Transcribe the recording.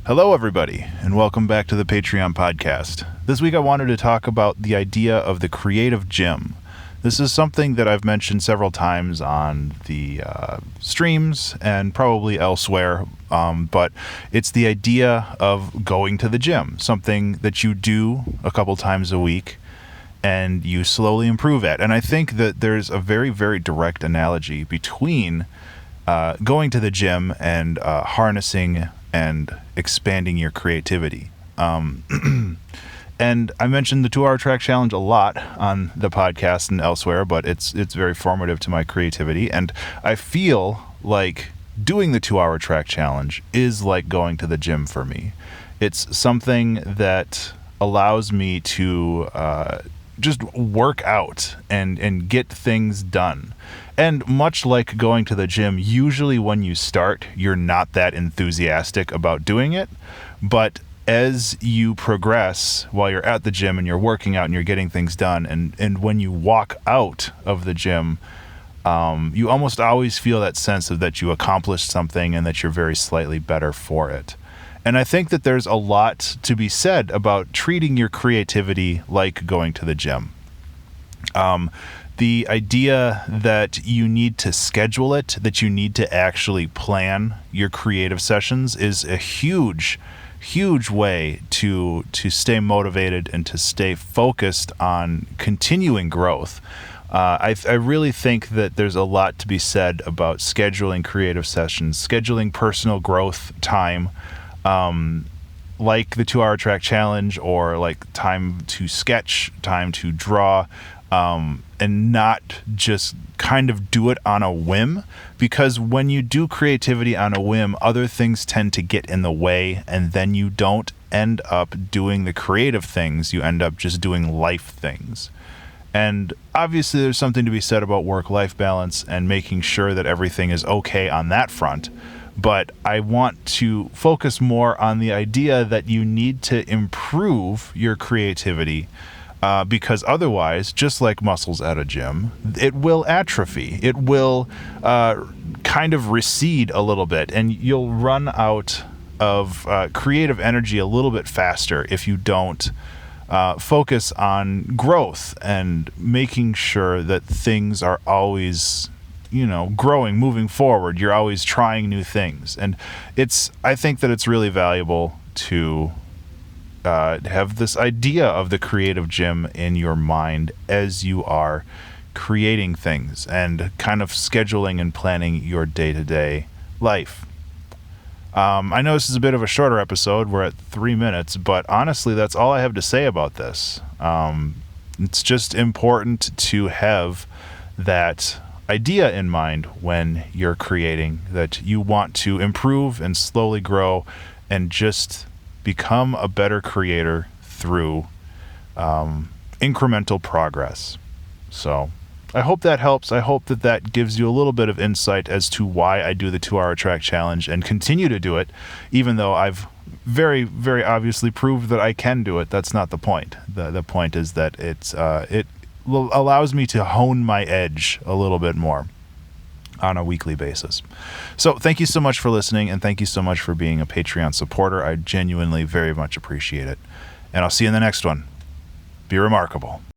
Hello, everybody, and welcome back to the Patreon podcast. This week I wanted to talk about the idea of the creative gym. This is something that I've mentioned several times on the streams and probably elsewhere, but it's the idea of going to the gym, something that you do a couple times a week and you slowly improve at. And I think that there's a very, very direct analogy between going to the gym and harnessing and expanding your creativity. And I mentioned the 2-hour track challenge a lot on the podcast and elsewhere, but it's very formative to my creativity. And I feel like doing the 2-hour track challenge is like going to the gym for me. It's something that allows me to just work out and get things done. And much like going to the gym, usually when you start, you're not that enthusiastic about doing it. But as you progress while you're at the gym and you're working out and you're getting things done, and when you walk out of the gym, you almost always feel that sense of that you accomplished something and that you're very slightly better for it. And I think that there's a lot to be said about treating your creativity like going to the gym. The idea that you need to schedule it, that you need to actually plan your creative sessions is a huge way to stay motivated and to stay focused on continuing growth. I really think that there's a lot to be said about scheduling creative sessions, scheduling personal growth time, like the 2-hour track challenge, or like time to sketch, time to draw, and not just kind of do it on a whim, because when you do creativity on a whim, other things tend to get in the way, and then you don't end up doing the creative things, you end up just doing life things. And obviously there's something to be said about work-life balance and making sure that everything is okay on that front. But I want to focus more on the idea that you need to improve your creativity, because otherwise, just like muscles at a gym, it will atrophy. It will kind of recede a little bit, and you'll run out of creative energy a little bit faster if you don't focus on growth and making sure that things are always, growing, moving forward. You're always trying new things. And I think that it's really valuable to have this idea of the creative gym in your mind as you are creating things and kind of scheduling and planning your day-to-day life. I know this is a bit of a shorter episode. We're at 3 minutes, but honestly, that's all I have to say about this. It's just important to have that idea in mind when you're creating, that you want to improve and slowly grow and just become a better creator through incremental progress. So I hope that helps. I hope that gives you a little bit of insight as to why I do the 2-hour track challenge and continue to do it, even though I've very, very obviously proved that I can do it. That's not the point. The point is that it allows me to hone my edge a little bit more on a weekly basis. So thank you so much for listening, and thank you so much for being a Patreon supporter. I genuinely very much appreciate it. And I'll see you in the next one. Be remarkable.